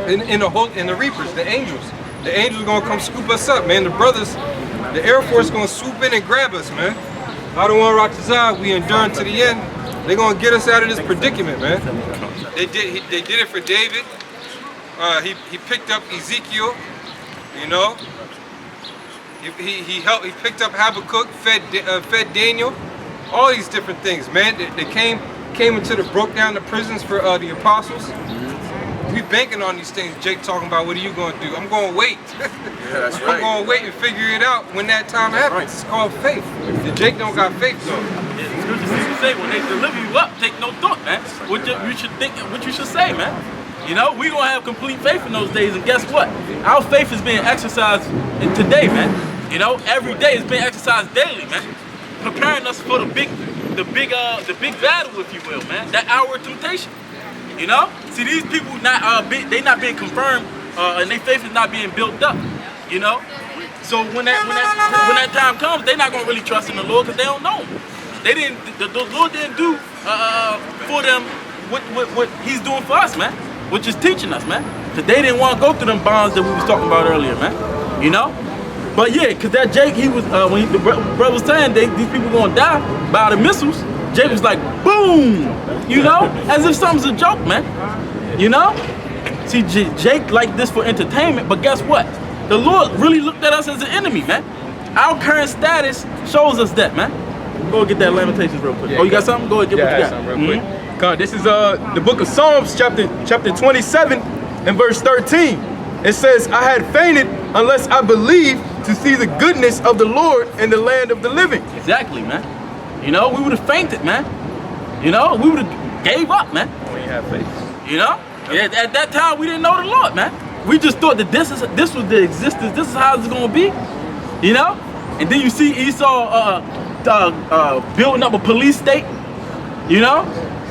in the reapers, the angels. The angels are gonna come scoop us up, man. The brothers, the Air Force gonna swoop in and grab us, man. I don't want to rock the side. We endure to the end. They're gonna get us out of this predicament, man. They did it for David. He picked up Ezekiel, you know. He picked up Habakkuk, fed Daniel. All these different things, man. They came broke down the prisons for the apostles. We banking on these things. Jake talking about, what are you going to do? I'm going to wait. Yeah, that's right. I'm going to wait and figure it out when that time happens. It's called faith. The Jake don't got faith though. Yeah, the scriptures say when they deliver you up, take no thought, man. What you should think, what you should say, man. You know, we gonna have complete faith in those days, and guess what? Our faith is being exercised today, man. You know, every day it's being exercised daily, man. Preparing us for the big battle, if you will, man. That hour of temptation. You know? See, these people they not being confirmed, and their faith is not being built up. You know? So when that time comes, they're not gonna really trust in the Lord because they don't know Him. The Lord didn't do for them what He's doing for us, man. Which is teaching us, man. Because they didn't want to go through them bonds that we was talking about earlier, man. You know? But yeah, because that Jake, he was when the brother was saying these people gonna die by the missiles. Jake was like, boom, you know, as if something's a joke, man. You know? See, Jake liked this for entertainment, but guess what? The Lord really looked at us as an enemy, man. Our current status shows us that, man. Go get that Lamentations real quick. Yeah, oh, you got something? Go ahead, get what you got. Something real quick. God, this is the book of Psalms, chapter 27 and verse 13. It says, I had fainted unless I believed to see the goodness of the Lord in the land of the living. Exactly, man. You know, we would have fainted, man. You know, we would have gave up, man. When you have faith. You know? Yeah, at that time, we didn't know the Lord, man. We just thought that this was the existence, this is how it's going to be. You know? And then you see Esau building up a police state. You know?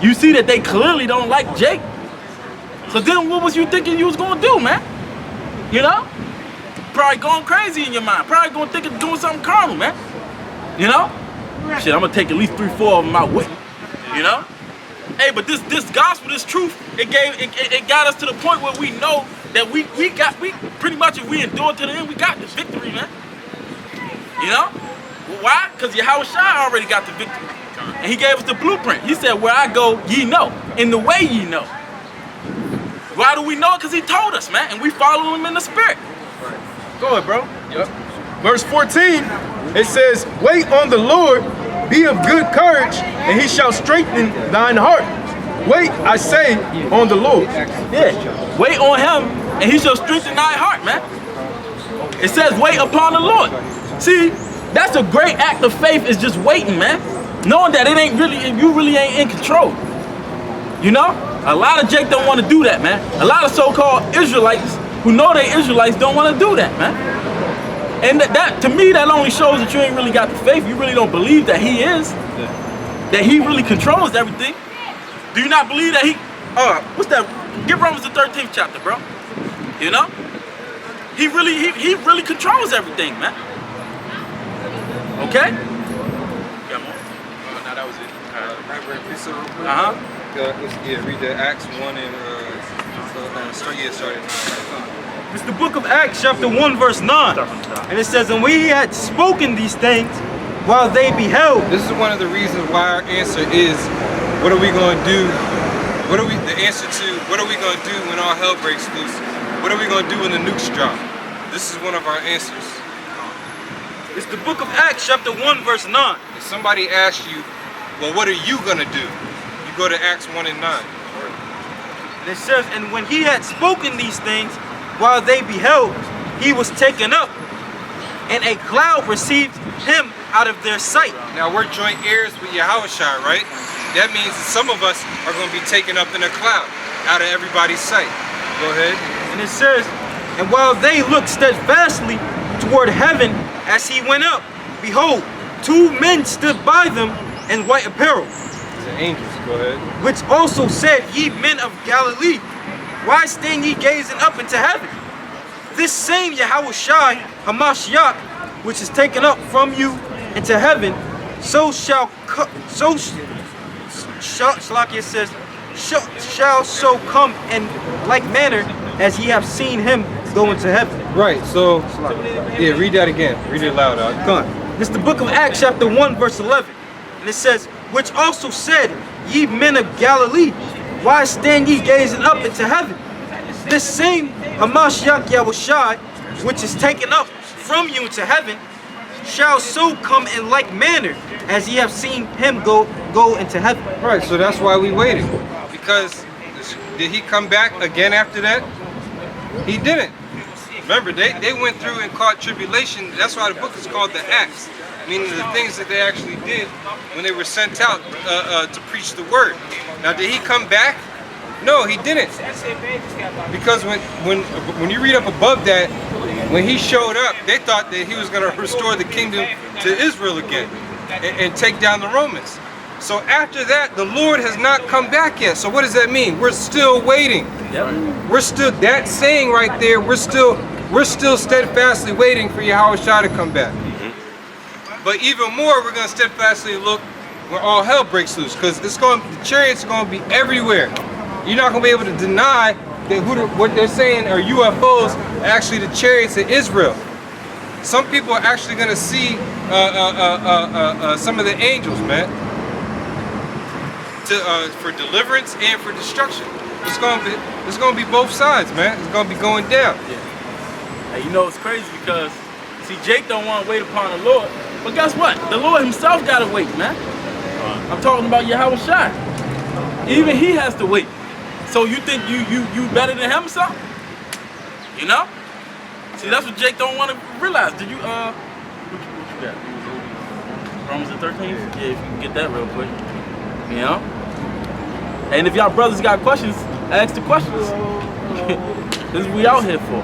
You see that they clearly don't like Jake. So then what was you thinking you was going to do, man? You know? Probably going crazy in your mind. Probably going to think of doing something carnal, man. You know? Shit, I'm going to take at least 3-4 of them out with me. You know? Hey, but this gospel, this truth, it got us to the point where we know that we pretty much, if we endure to the end, we got the victory, man. You know? Why? Because Yahweh Shai already got the victory. And He gave us the blueprint. He said, where I go, ye know. In the way ye know. Why do we know it? Because He told us, man. And we follow Him in the spirit. Go ahead, bro. Yep. Verse 14, it says, wait on the Lord, be of good courage, and He shall strengthen thine heart. Wait, I say, on the Lord. Yeah. Wait on Him, and He shall strengthen thy heart, man. It says, wait upon the Lord. See, that's a great act of faith, is just waiting, man. Knowing that you really ain't in control. You know? A lot of Jake don't want to do that, man. A lot of so-called Israelites who know they Israelites don't want to do that, man. And that to me, that only shows that you ain't really got the faith. You really don't believe that He is. That He really controls everything. Do you not believe that He, what's that? Get Romans the 13th chapter, bro. You know? He really controls everything, man. Okay? Got more? No, that was it. Read the Acts 1 and started 9. It's the book of Acts, chapter 1, verse 9. And it says, and when He had spoken these things, while they beheld. This is one of the reasons why our answer is, what are we going to do? What are we going to do when all hell breaks loose? What are we going to do when the nukes drop? This is one of our answers. It's the book of Acts, chapter 1, verse 9. If somebody asks you, well, what are you going to do? You go to Acts 1 and 9. And it says, and when He had spoken these things, while they beheld, He was taken up, and a cloud received Him out of their sight. Now we're joint heirs with Yahweh Shai, right? That means that some of us are going to be taken up in a cloud, out of everybody's sight. Go ahead. And it says, and while they looked steadfastly toward heaven as He went up, behold, 2 men stood by them in white apparel. The angels, go ahead. Which also said, ye men of Galilee, why stand ye gazing up into heaven? This same Yahweh Shai Hamashiach, which is taken up from you into heaven, Shalakia says, shall so come in like manner as ye have seen him go into heaven. Right, so, yeah, read that again. Read it loud, dog. Come on. This is the book of Acts chapter 1 verse 11. And it says, which also said, ye men of Galilee, why stand ye gazing up into heaven? This same Hamashiach Yahushai, which is taken up from you into heaven, shall so come in like manner as ye have seen him go into heaven. Right, so that's why we waited. Because did he come back again after that? He didn't. Remember, they went through and caught tribulation. That's why the book is called the Acts, meaning the things that they actually did when they were sent out to preach the word. Now, did he come back? No, he didn't. Because when you read up above that, when he showed up, they thought that he was going to restore the kingdom to Israel again and take down the Romans. So after that, the Lord has not come back yet. So what does that mean? We're still waiting. Yep. We're still, that saying right there, we're still steadfastly waiting for Yahushua to come back. But even more, we're going to steadfastly look when all hell breaks loose, because the chariots are going to be everywhere. You're not going to be able to deny that what they're saying are UFOs, actually the chariots of Israel. Some people are actually going to see some of the angels, man, for deliverance and for destruction. It's going to be both sides, man. It's going to be going down. Yeah. Hey, you know it's crazy because see, Jake don't want to wait upon the Lord, but guess what? The Lord himself got to wait, man. I'm talking about Yahushua. Even he has to wait. So you think you better than him, son? You know? See, that's what Jake don't want to realize. Did you what you got? Romans the 13th? Yeah, if you can get that real quick. You know? And if y'all brothers got questions, ask the questions. This is what we out here for.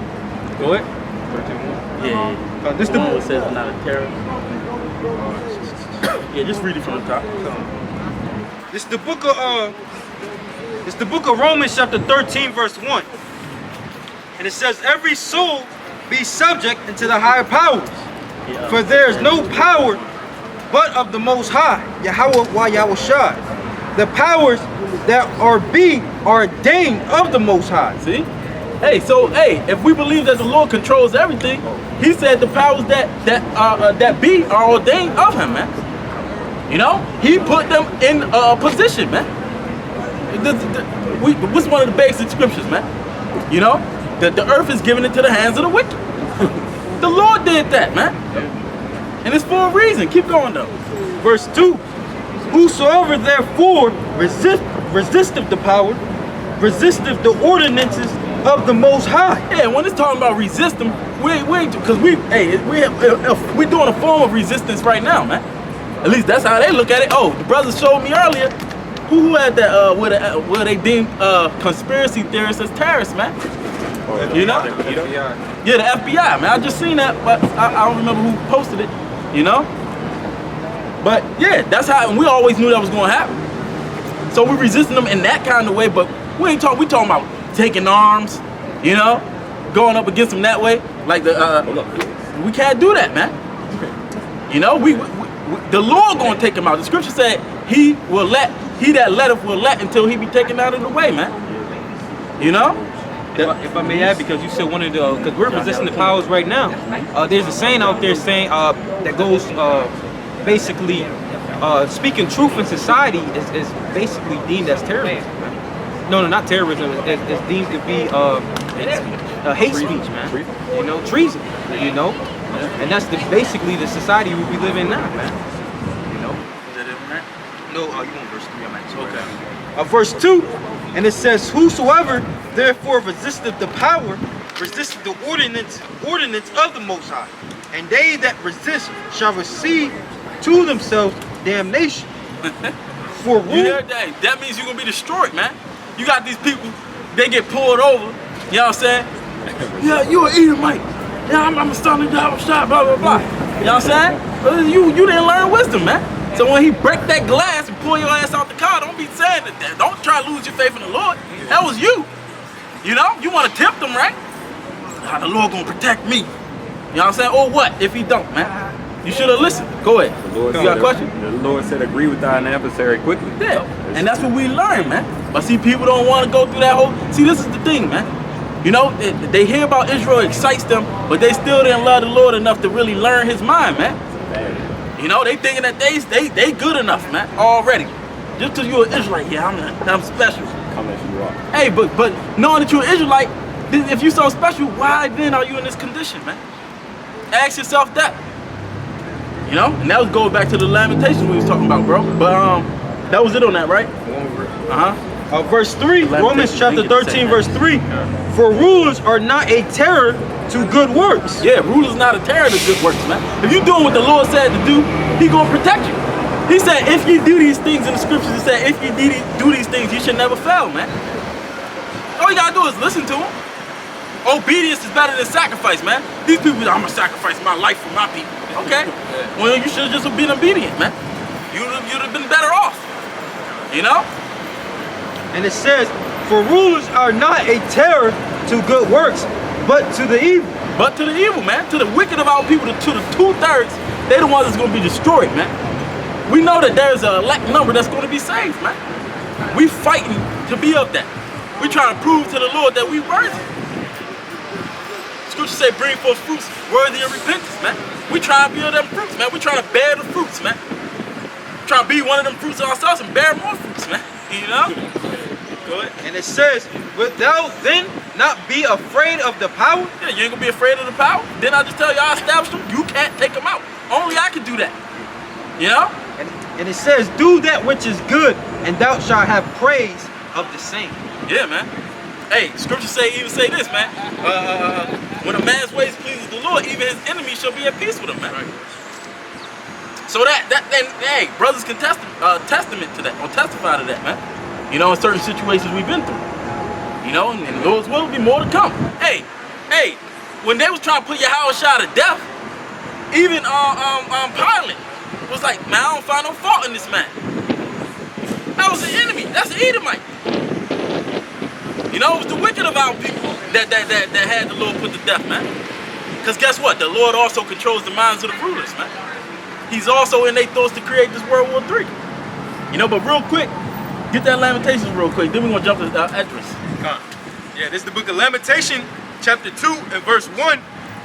Go ahead. 13:1. Yeah. This the one says I'm not a terrorist. Yeah, just read it from the top. This is the book of Romans chapter 13 verse 1. And it says, every soul be subject unto the higher powers. Yeah. For there is no power but of the Most High, Yahushua. The powers that are ordained of the Most High. See? Hey, so hey, if we believe that the Lord controls everything, he said the powers that be are ordained of him, man. You know? He put them in a position, man. What's one of the basic scriptures, man? You know? That the earth is given into the hands of the wicked. The Lord did that, man. And it's for a reason. Keep going, though. Verse 2. Whosoever therefore resisteth the power, resisteth the ordinances of the Most High. Yeah, when it's talking about resist them, we're doing a form of resistance right now, man. At least that's how they look at it. Oh, the brothers showed me earlier who had that where they deemed conspiracy theorists as terrorists, man. You know? FBI. Yeah, the FBI, man. I just seen that, but I don't remember who posted it. You know? But yeah, that's how, and we always knew that was going to happen. So we resisting them in that kind of way, but we talking about taking arms, you know, going up against them that way. Like we can't do that, man. You know, the Lord gonna take him out. The scripture said he that letteth will let until he be taken out of the way, man. You know? If I may add, because you said one of the, because we're resisting the powers right now. There's a saying out there saying that goes basically speaking truth in society is basically deemed as terrorism. No, not terrorism. It's deemed to be hate speech, man. You know, treason. You know, and that's basically the society we live in now, man. You know. Is that it, man? No, you want verse 3? I'm at 2. Okay. Verse 2, and it says, whosoever therefore resisteth the power, resisteth the ordinance of the Most High, and they that resist shall receive to themselves damnation. For you heard that? That means you're gonna be destroyed, man. You got these people, they get pulled over. You know what I'm saying? Yeah, you an Edomite. Yeah, I'm a son of Yahushua, blah blah blah. You know what I'm saying? You didn't learn wisdom, man. So when he break that glass and pull your ass out the car, don't be saying that. Don't try to lose your faith in the Lord. That was you. You know? You want to tempt them, right? The Lord gonna protect me. You know what I'm saying? Or what if he don't, man? You should have listened. Go ahead. You got a question? The Lord said, agree with thine adversary quickly. Yeah. And that's what we learn, man. But see, people don't want to go through that whole. See, this is the thing, man. You know, they hear about Israel, excites them, but they still didn't love the Lord enough to really learn His mind, man. You know, they thinking that they good enough, man, already. Just because you're an Israelite, yeah, I'm special. Come as you are. Hey, but knowing that you're an Israelite, if you're so special, why then are you in this condition, man? Ask yourself that. You know, and that was going back to the Lamentations we was talking about, bro. But that was it on that, right? Verse 3, Romans chapter 13, verse 3. For rulers are not a terror to good works. Yeah, rulers not a terror to good works, man. If you're doing what the Lord said to do, He gonna protect you. He said, if you do these things in the scriptures, He said, if you do these things, you should never fail, man. All you gotta do is listen to Him. Obedience is better than sacrifice, man. These people, I'm gonna sacrifice my life for my people. Okay? Well, you should have just been obedient, man. You'd have been better off. You know? And it says, for rulers are not a terror to good works, but to the evil. But to the evil, man. To the wicked of our people, to the 2/3, they're the ones that's gonna be destroyed, man. We know that there's an elect number that's gonna be saved, man. We fighting to be of that. We trying to prove to the Lord that we worthy. Scripture say, bring forth fruits worthy of repentance, man. We trying to be of them fruits, man. We trying to bear the fruits, man. Trying to be one of them fruits ourselves and bear more fruits, man. You know? Go ahead. And it says, wilt thou then not be afraid of the power? Yeah, you ain't gonna be afraid of the power. Then I just tell you I established them. You can't take them out. Only I can do that. You know? And it says, do that which is good, and thou shalt have praise of the same. Yeah, man. Hey, scripture even say this, man. When a man's ways pleases the Lord, even his enemies shall be at peace with him, man. Right. So hey, brothers can testament to that, or testify to that, man. You know, in certain situations we've been through. You know, and the Lord's will be more to come. Hey, when they was trying to put Yahushua to death, even Pilate was like, man, I don't find no fault in this man. That was an enemy. That's an Edomite. You know, it was the wicked of our people that had the Lord put to death, man. Because guess what? The Lord also controls the minds of the rulers, man. He's also in their thoughts to create this World War III. You know, but real quick, get that Lamentations real quick. Then we're going to jump to the address. Yeah, this is the book of Lamentation, chapter 2 and verse 1.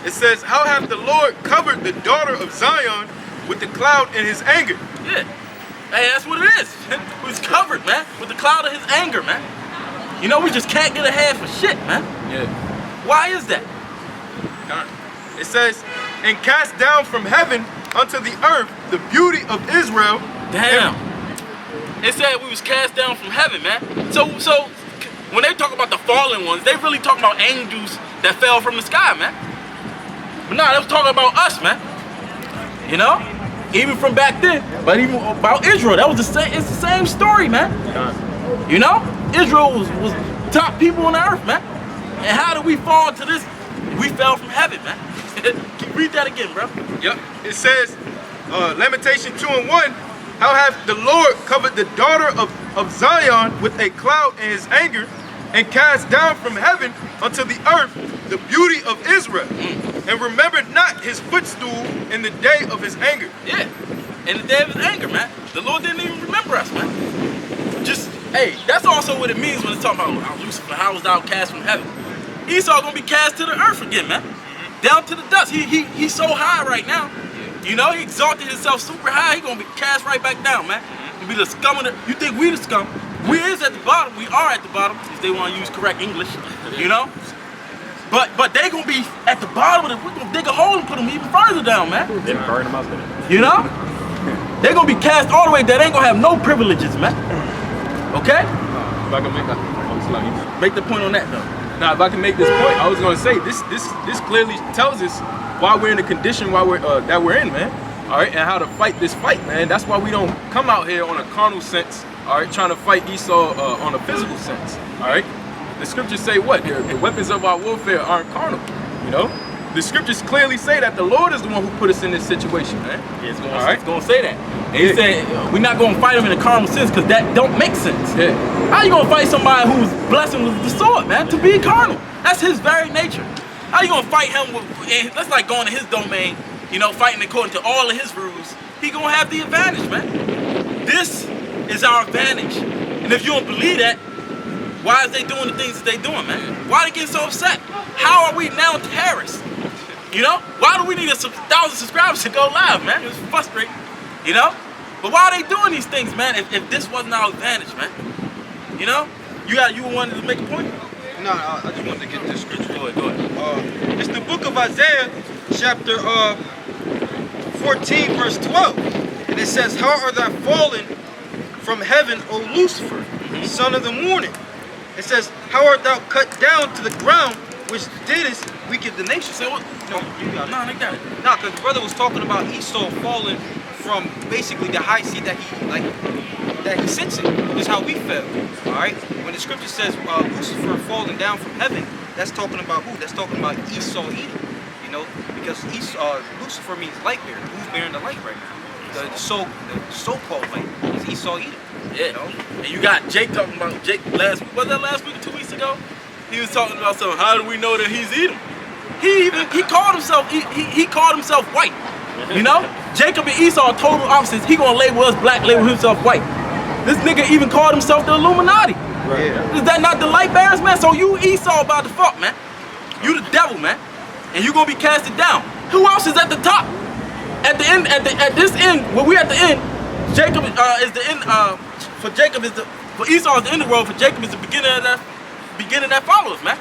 It says, how hath the Lord covered the daughter of Zion with the cloud in His anger? Yeah. Hey, that's what it is. He's covered, man, with the cloud of His anger, man. You know, we just can't get ahead for shit, man. Yeah. Why is that? It says, and cast down from heaven unto the earth the beauty of Israel. Damn. It said we was cast down from heaven, man. So when they talk about the fallen ones, they really talking about angels that fell from the sky, man. But nah, they was talking about us, man. You know? Even from back then. But even about Israel, that was the same. It's the same story, man. You know? Israel was top people on the earth, man. And how did we fall to this? We fell from heaven, man. Read that again, bro. Yep. It says, Lamentation 2 and 1, how hath the Lord covered the daughter of Zion with a cloud in His anger, and cast down from heaven unto the earth the beauty of Israel, and remembered not His footstool in the day of His anger. Yeah, in the day of His anger, man. The Lord didn't even remember us, man. Just, hey, that's also what it means when it's talking about Lucifer, how was thou cast from heaven? Esau gonna be cast to the earth again, man. Down to the dust. He's so high right now. You know, he exalted himself super high. He gonna be cast right back down, man. He'll be the scum of the. You think we the scum? We is at the bottom. We are at the bottom if they want to use correct English. You know. But they gonna be at the bottom of the. We're gonna dig a hole and put them even further down, man. Then burn them up in it. You know. They're gonna be cast all the way. They ain't gonna have no privileges, man. Okay. If I can make the point on that though. Now, if I can make this point, I was going to say this clearly tells us why we're in the condition that we're in, man. All right, and how to fight this fight, man. That's why we don't come out here on a carnal sense, all right, trying to fight Esau on a physical sense, all right. The scriptures say what? The weapons of our warfare aren't carnal, you know. The scriptures clearly say that the Lord is the one who put us in this situation, man. Yeah, it's gonna say that. And he said we're not gonna fight him in a carnal sense because that don't make sense. Yeah. How you gonna fight somebody who's blessed with the sword, man? To be carnal. That's his very nature. How you gonna fight him and that's like going to his domain, you know, fighting according to all of his rules. He gonna have the advantage, man. This is our advantage. And if you don't believe that, why is they doing the things that they doing, man? Why they getting so upset? How are we now terrorists? You know? Why do we need 1,000 subscribers to go live, man? It's frustrating, you know? But why are they doing these things, man? If this wasn't our advantage, man, you know? You wanted to make a point? No, I just wanted to get this scripture. Go ahead. It's the book of Isaiah, chapter 14, verse 12. And it says, how art thou fallen from heaven, O Lucifer, son of the morning? It says, how art thou cut down to the ground, which didst weaken the nation? So what? No, you got it. No, they got it. Nah, because the brother was talking about Esau falling from basically the high seat that he sits in. This is how we fell. All right. When the scripture says Lucifer falling down from heaven, that's talking about who? That's talking about Esau Edom. You know, because Lucifer means light bearer. Who's bearing the light right now? The so-called light is Esau Edom. Yeah. You know? And you got Jake talking about last week. Was that last week or 2 weeks ago? He was talking about something. How do we know that he's Edom? He called himself white. You know? Jacob and Esau are total opposites. He gonna label us black, label himself white. This nigga even called himself the Illuminati. Right. Yeah. Is that not the light bearers, man? So you Esau by default, man. You the devil, man. And you gonna be casted down. Who else is at the top? At the end, at this end, when we at the end, Jacob is the end. For Jacob is for Esau is the end of the world. For Jacob is the beginning that follows, man.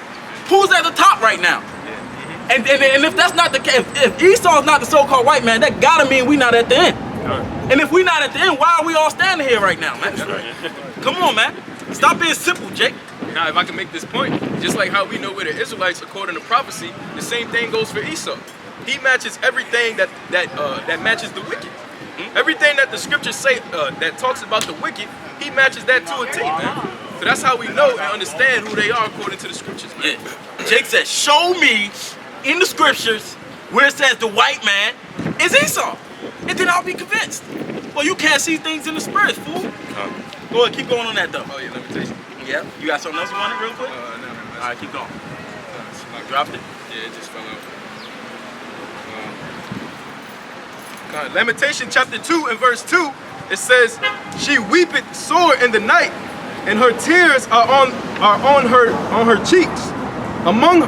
Who's at the top right now? And if that's not the case, if Esau's not the so-called white man, that gotta mean we not at the end. And if we not at the end, why are we all standing here right now, man? Come on, man. Stop being simple, Jake. Now, if I can make this point, just like how we know we're the Israelites according to prophecy, the same thing goes for Esau. He matches everything that matches the wicked. Everything that the scriptures say that talks about the wicked, he matches that to a T, man. So that's how we know and understand who they are according to the scriptures, man. Yeah. Jake said, show me in the scriptures where it says the white man is Esau. And then I'll be convinced. Well, you can't see things in the spirit, fool. Go ahead, keep going on that though. Oh yeah, limitation. Yeah. You got something else you wanted real quick? No. All right, keep going. You dropped it? Yeah, it just fell out. Lamentation chapter 2 and verse 2, it says, she weepeth sore in the night, and her tears are on her cheeks. Among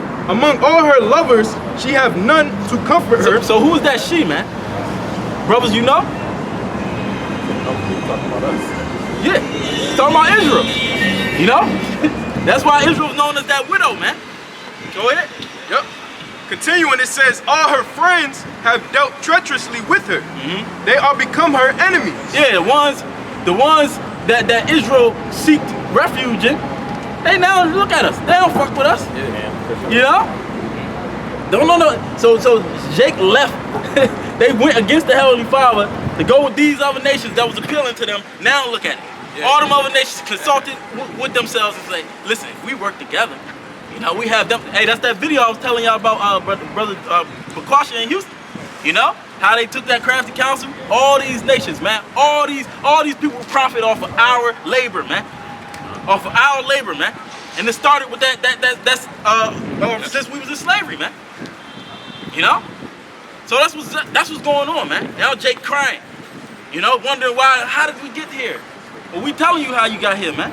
all her lovers, she have none to comfort her. So who is that she, man? Brothers, you know? Talking about us. Yeah, he's talking about Israel. You know? That's why Israel is known as that widow, man. Go ahead. Yep. Continuing, it says, all her friends have dealt treacherously with her. They are become her enemies. Yeah, the ones that Israel seeked refuge in, they now look at us. They don't fuck with us. Yeah. You know? No. So Jake left. They went against the Heavenly Father to go with these other nations that was appealing to them. Now look at it. Yeah. All them other nations consulted with themselves and say, listen, if we work together, you know, we have them. Hey, that's that video I was telling y'all about, brother Precaution in Houston. You know how they took that crafty council. All these nations, man. All these people profit off of our labor, man. Off of our labor, man. And it started with that's since we was in slavery, man. You know. So that's what's going on, man. Now Jake crying. You know, wondering why. How did we get here? Well, we telling you how you got here, man.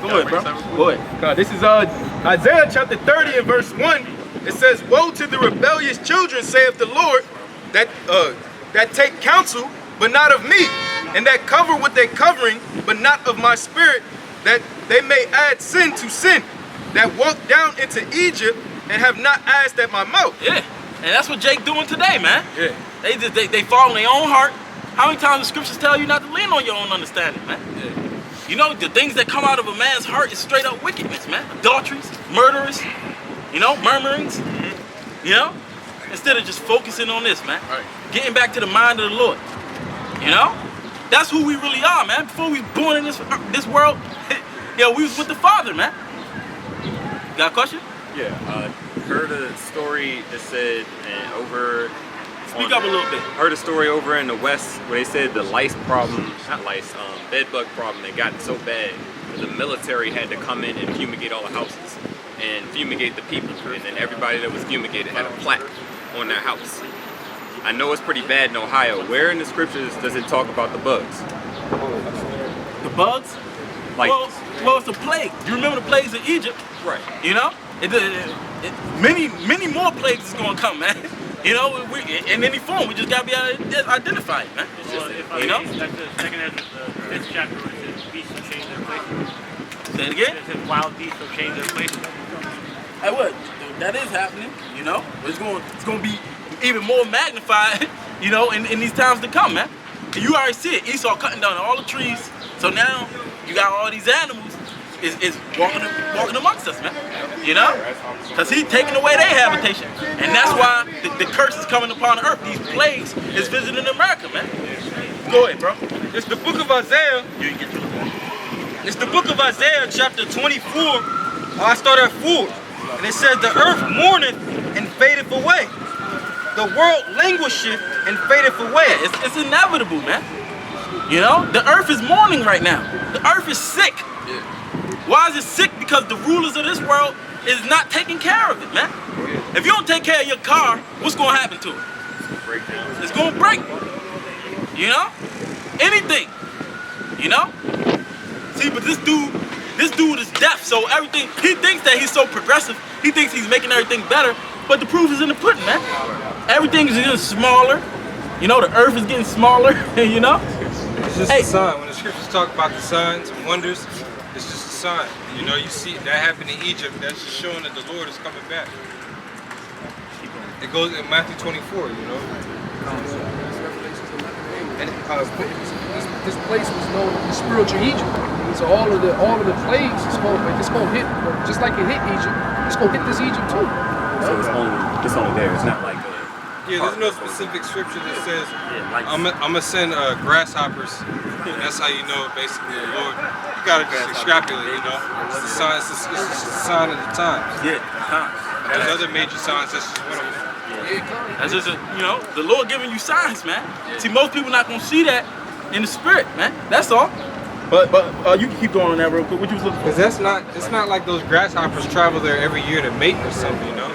Go ahead, bro. Go ahead. This is Isaiah chapter 30 and verse 1. It says, woe to the rebellious children, saith the Lord, that take counsel, but not of me, and that cover with their covering, but not of my spirit, that they may add sin to sin, that walk down into Egypt and have not asked at my mouth. Yeah, and that's what Jake doing today, man. Yeah. They fall in their own heart. How many times the scriptures tell you not to lean on your own understanding, man? Yeah. You know, the things that come out of a man's heart is straight up wickedness, man. Adulteries, murderers, you know, murmurings, you know? Instead of just focusing on this, man. Right. Getting back to the mind of the Lord, you know? That's who we really are, man. Before we was born in this world, yeah, we was with the Father, man. You got a question? Yeah, heard a story that said, and over... Speak up a little bit. Heard a story over in the West where they said the lice problem, not lice, bed bug problem had gotten so bad that the military had to come in and fumigate all the houses and fumigate the people. And then everybody that was fumigated had a plaque on their house. I know it's pretty bad in Ohio. Where in the scriptures does it talk about the bugs? The bugs? Like, Well, well, it's a plague. You remember the plagues in Egypt? Right. You know? Many more plagues is gonna come, man. You know, in any form, we just gotta be identified, man. You know? Like the second as the 5th chapter, where it says beasts will change their places. Say it again? It says wild beasts will change their places. Hey, what? That is happening, you know? It's gonna be even more magnified, you know, in these times to come, man. And you already see it. Esau cutting down all the trees. So now you got all these animals is walking amongst us, man. You know? Because he's taking away their habitation. And that's why the curse is coming upon the earth. These plagues is visiting America, man. Go ahead, bro. It's the book of Isaiah. It's the book of Isaiah, chapter 24. I start at 4. And it says, the earth mourneth and fadeth away. The world languisheth and fadeth away. It's inevitable, man. You know? The earth is mourning right now. The earth is sick. Why is it sick? Because the rulers of this world is not taking care of it, man. If you don't take care of your car, what's going to happen to it? It's going to break. You know? Anything. You know? See, but this dude is deaf, so everything, he thinks that he's so progressive, he thinks he's making everything better, but the proof is in the pudding, man. Everything is getting smaller. You know, the earth is getting smaller, you know? It's just a sign. When the scriptures talk about the signs and wonders, it's just a sign. You know, you see that happened in Egypt. That's just showing that the Lord is coming back. It goes in Matthew 24, you know? And this place was known as spiritual Egypt. So all of the plagues it's gonna hit, just like it hit Egypt. It's gonna hit this Egypt too. So it's only there. It's not like Yeah, there's no specific scripture that says I'm gonna send grasshoppers. And that's how you know basically the Lord. You gotta just extrapolate, you know. It's the sign. It's just a sign of the times. Yeah, times. There's other major signs. That's just one of them. That's just, you know, the Lord giving you signs, man. See, most people not gonna see that in the spirit, man. That's all. But you can keep going on that real quick. What you was looking for? Because it's not like those grasshoppers travel there every year to mate or something, you know.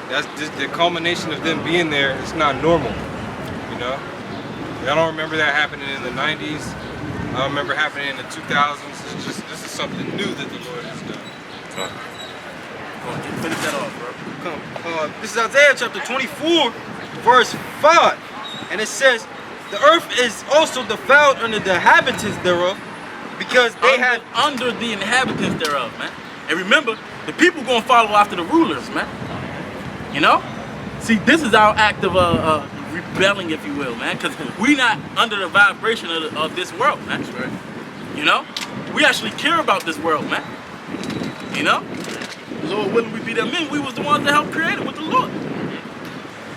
That's just the culmination of them being there. It's not normal, you know. I don't remember that happening in the 90s. I don't remember happening in the 2000s. It's just, this is something new that the Lord has done. Finish that off, bro. This is Isaiah chapter 24, verse 5. And it says, the earth is also defiled under the inhabitants thereof, because they had under the inhabitants thereof, man. And remember, the people gonna follow after the rulers, man. You know? See, this is our act of rebelling, if you will, man. Because we not under the vibration of this world, man. That's right. You know? We actually care about this world, man. You know? Lord willing we be them men, we was the ones that helped create it with the Lord.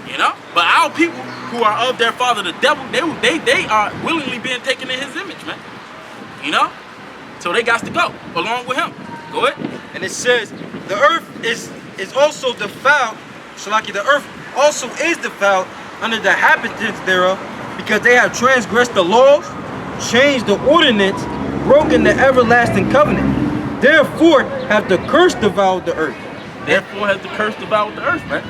You know? But our people who are of their father the devil, they are willingly being taken in his image, man. You know? So they got to go along with him. Go ahead. And it says, the earth is also defiled, Shalaki, the earth also is defiled under the inhabitants thereof, because they have transgressed the laws, changed the ordinance, broken the everlasting covenant. Therefore have the curse devoured the earth. Therefore has the curse devoured the earth, man.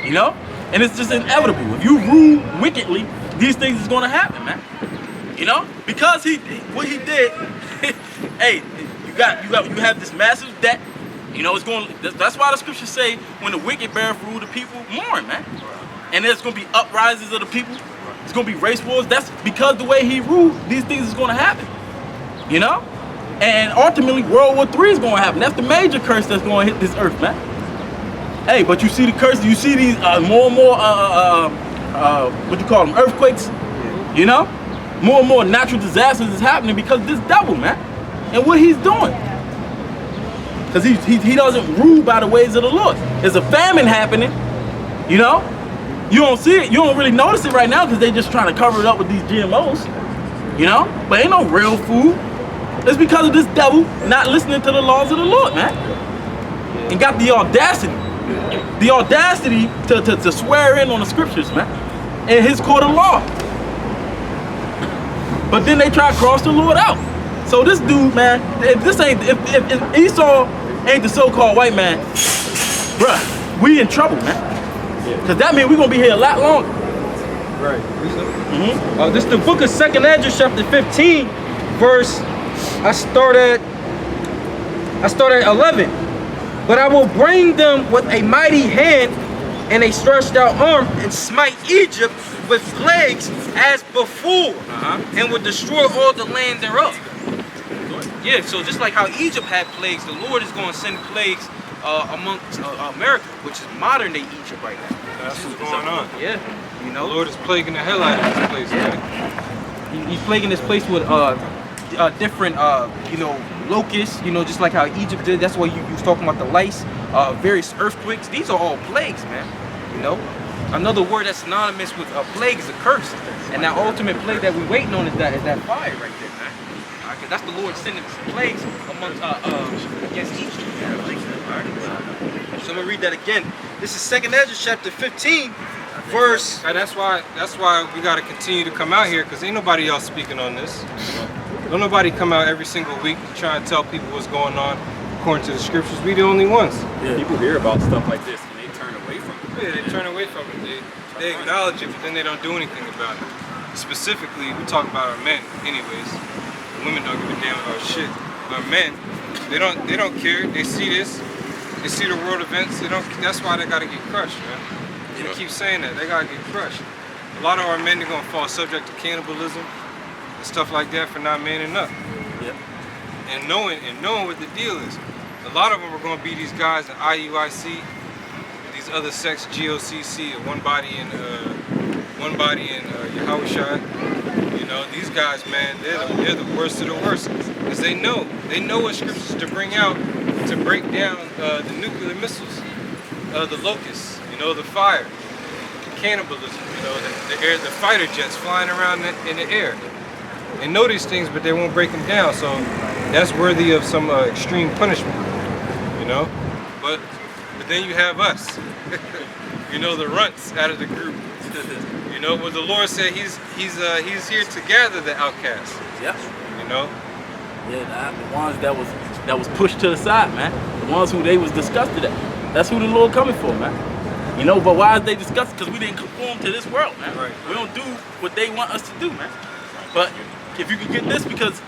You know? And it's just inevitable. If you rule wickedly, these things is gonna happen, man. You know? Because what he did, hey, you have this massive debt. You know, it's going. That's why the scriptures say when the wicked beareth rule, the people mourn, man. And there's gonna be uprisings of the people. It's gonna be race wars. That's because the way he ruled, these things is gonna happen. You know? And ultimately, World War III is gonna happen. That's the major curse that's gonna hit this earth, man. Hey, but you see the curse. You see these more and more what you call them, earthquakes. You know, more and more natural disasters is happening because of this devil, man, and what he's doing. Because he doesn't rule by the ways of the Lord. There's a famine happening, you know. You don't see it. You don't really notice it right now because they're just trying to cover it up with these GMOs, you know. But ain't no real food. It's because of this devil not listening to the laws of the Lord, man, and got the audacity to swear in on the scriptures, man, in his court of law. But then they try to cross the Lord out. So this dude, man, if Esau ain't the so-called white man, bruh, we in trouble, man. Because that means we're going to be here a lot longer. Right. This is the book of 2nd Ezra, chapter 15, verse, I start at I start at 11. But I will bring them with a mighty hand and a stretched out arm and smite Egypt with plagues as before, and will destroy all the land thereof. Yeah, so just like how Egypt had plagues, the Lord is going to send plagues amongst America, which is modern day Egypt right now. That's what's going on. Yeah, you know. The Lord is plaguing the hell out of this place, man. He's plaguing this place with different, you know, locusts, you know, just like how Egypt did. That's why you was talking about the lice, various earthquakes. These are all plagues, man. You know, another word that's synonymous with a plague is a curse, and that ultimate plague that we're waiting on is that fire right there, man. Cause that's the Lord sending plagues amongst against Egypt. So I'm gonna read that again. This is 2nd Ezra chapter 15, verse. And that's why we gotta continue to come out here, because ain't nobody else speaking on this. Don't nobody come out every single week and try and tell people what's going on according to the scriptures. We the only ones. Yeah. People hear about stuff like this and they turn away from it. Yeah, they turn away from it. They acknowledge it, but then they don't do anything about it. Specifically, we talk about our men, anyways. The women don't give a damn about shit. Our men, they don't care. They see this. They see the world events. They don't. That's why they gotta get crushed, man. We keep saying that they gotta get crushed. A lot of our men are gonna fall subject to cannibalism and stuff like that for not manning up. Yeah. And knowing what the deal is. A lot of them are gonna be these guys in IUIC, these other sects, GOCC, one body in Yahushua. You know, these guys, man, they're the worst of the worst, because they know what scriptures to bring out to break down the nuclear missiles, the locusts, you know, the fire, the cannibalism, you know, the fighter jets flying around in the air. They know these things, but they won't break them down. So that's worthy of some extreme punishment, you know. But then you have us, you know, the runts out of the group. You know, what the Lord said, He's here to gather the outcasts. Yeah. You know. Yeah, the ones that was pushed to the side, man. The ones who they was disgusted at. That's who the Lord coming for, man. You know, but why is they disgusted? Because we didn't conform to this world, man. Right. We don't do what they want us to do, man. But if you can get this, because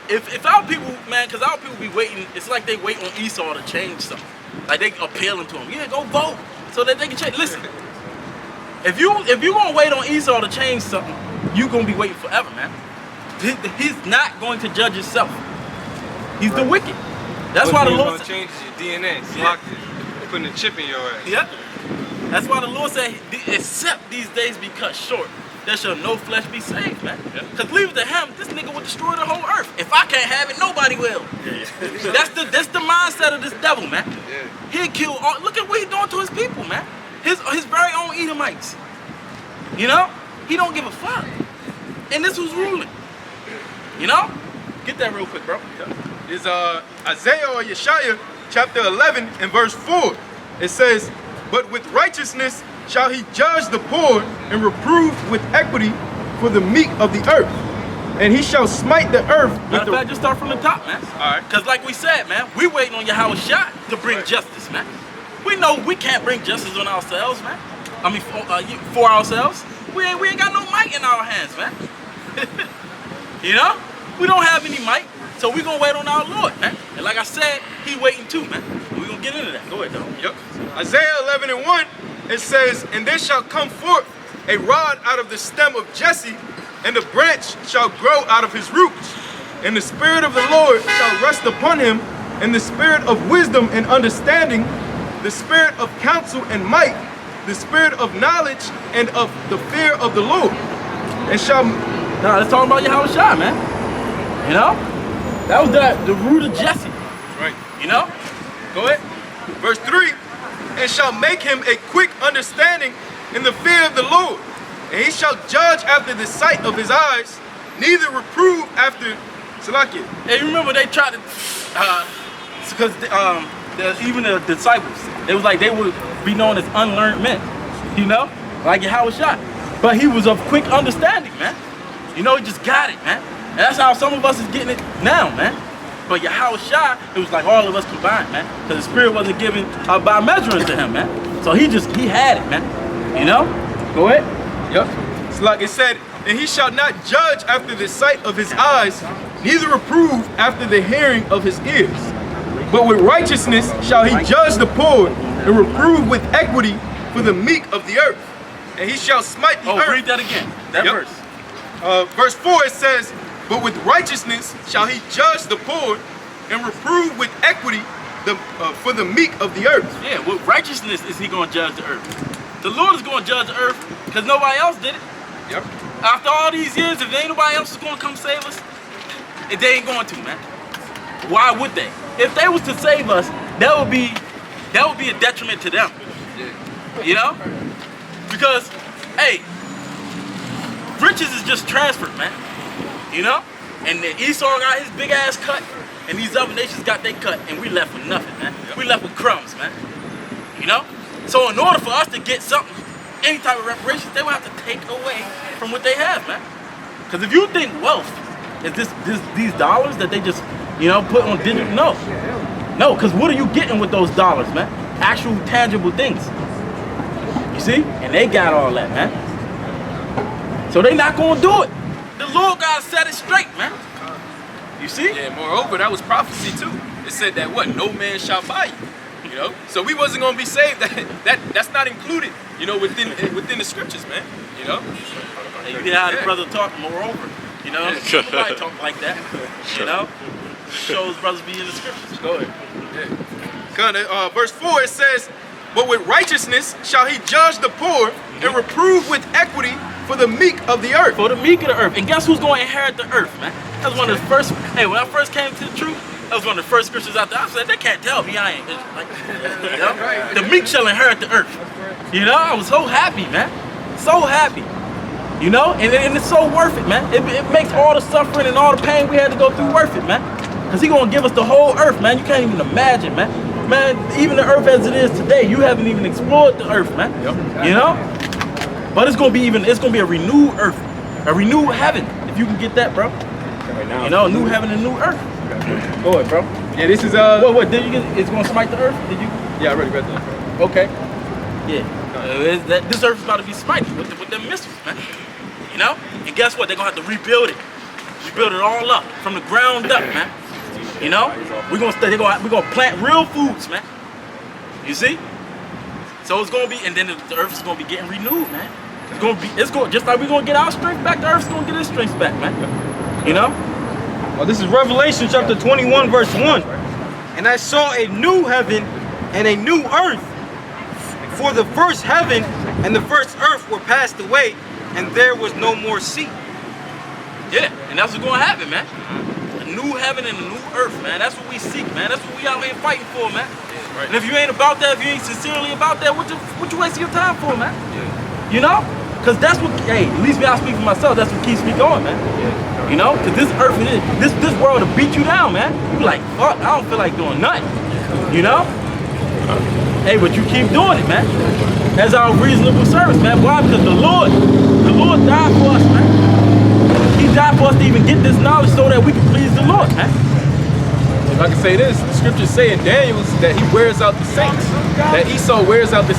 if our people, man, because our people be waiting, it's like they wait on Esau to change something. Like they appealing to him, yeah, go vote, so that they can change. Listen, if you gonna wait on Esau to change something, you gonna be waiting forever, man. He's not going to judge himself. He's the wicked. That's why the Lord gonna change your DNA, block it, putting a chip in your ass. Yeah. That's why the Lord said, except these days be cut short, there shall no flesh be saved, man. Because leave it to him, this nigga will destroy the whole earth. If I can't have it, nobody will. That's the mindset of this devil, man. He'll kill all, look at what he's doing to his people, man. His very own Edomites. You know? He don't give a fuck. And this was ruling. You know? Get that real quick, bro. Is Isaiah or Yeshaya chapter 11 and verse 4. It says, but with righteousness shall he judge the poor and reprove with equity for the meek of the earth. And he shall smite the earth with Matter of fact, just start from the top, man. Alright. Because like we said, man, we waiting on Yahweh Shah to bring justice, man. We know we can't bring justice on ourselves, man. I mean, for ourselves. We ain't got no might in our hands, man. You know? We don't have any might, so we gonna wait on our Lord, man. And like I said, he waiting too, man. We gonna get into that. Go ahead, dog. Yep. Isaiah 11 and 1, it says, and there shall come forth a rod out of the stem of Jesse, and the branch shall grow out of his roots. And the Spirit of the Lord shall rest upon him, and the Spirit of wisdom and understanding, the Spirit of counsel and might, the Spirit of knowledge and of the fear of the Lord. And shall... Nah, let's talk about Yahweh Shah, man. You know? That was the root of Jesse. Right. You know? Go ahead. Verse 3, and shall make him a quick understanding in the fear of the Lord. And he shall judge after the sight of his eyes, neither reprove after Salakia. Hey, you remember they tried to, because even the disciples, it was like they would be known as unlearned men, you know? Like Yahweh Shah. But he was of quick understanding, man. You know, he just got it, man. And that's how some of us is getting it now, man. But Yahweh Shah, it was like all of us combined, man. Because the Spirit wasn't given by measuring to him, man. So he had it, man. You know? Go ahead. Yep. It's like it said, and he shall not judge after the sight of his eyes, neither reprove after the hearing of his ears. But with righteousness shall he judge the poor and reprove with equity for the meek of the earth. And he shall smite the earth. Read that again. That Yep. verse. Verse 4 it says, but with righteousness shall he judge the poor and reprove with equity for the meek of the earth. Yeah, with righteousness is he going to judge the earth. The Lord is going to judge the earth because nobody else did it. Yep. After all these years, if ain't nobody else is going to come save us, they ain't going to, man. Why would they? If they was to save us, that would be a detriment to them. You know? Because, hey, riches is just transferred, man. You know? And then Esau got his big ass cut, and these other nations got their cut, and we left with nothing, man. We left with crumbs, man. You know? So in order for us to get something, any type of reparations, they will have to take away from what they have, man. Because if you think wealth is these dollars that they just, put on digital, no. No, because what are you getting with those dollars, man? Actual tangible things. You see? And they got all that, man. So they not going to do it. The Lord got to set it straight, man. You see? Yeah, moreover, that was prophecy too. It said that what? No man shall buy you. So we wasn't gonna be saved. That's not included, within the scriptures, man. And you hear how the brother talk, moreover. Nobody talk like that. Shows brothers be in the scriptures. Go ahead. Verse 4 it says, but with righteousness shall he judge the poor and reprove with equity for the meek of the earth. For the meek of the earth. And guess who's going to inherit the earth, man? That was one of the first, when I first came to the truth, that was one of the first scriptures out there. I said, they can't tell me I ain't. The meek shall inherit the earth. I was so happy, man. So happy. And it's so worth it, man. It makes all the suffering and all the pain we had to go through worth it, man. Because he's going to give us the whole earth, man. You can't even imagine, man. Man, even the earth as it is today, you haven't even explored the earth, man. But it's gonna be a renewed earth, a renewed heaven, if you can get that, bro. A new heaven and new earth. Go ahead, bro. Yeah, this is What did you get? It's gonna smite the earth? Did you? Yeah, I already read that. Okay. Yeah. This earth is about to be smited with them missiles, man. And guess what? They're gonna have to rebuild it. Rebuild it all up from the ground up, man. We're gonna plant real foods, man. You see? So it's gonna be, and then the earth is gonna be getting renewed, man. It's going just like we're gonna get our strength back. The earth's gonna get its strength back, man. Well, this is Revelation chapter 21, verse 1. And I saw a new heaven and a new earth. For the first heaven and the first earth were passed away, and there was no more sea. Yeah, and that's what's gonna happen, man. A new heaven and a new earth, man. That's what we seek, man. That's what we out here fighting for, man. Right. And if you ain't about that, if you ain't sincerely about that, what you wasting your time for, man? Yeah. Because that's what, at least me, I speak for myself, that's what keeps me going, man. Yeah. Because this earth, this world will beat you down, man. You be like, fuck, I don't feel like doing nothing. Hey, but you keep doing it, man. That's our reasonable service, man. Why? Because the Lord died for us, man. He died for us to even get this knowledge so that we can please the Lord, man. If I can say this, the scriptures say in Daniel that he wears out the saints, that Esau wears out the saints.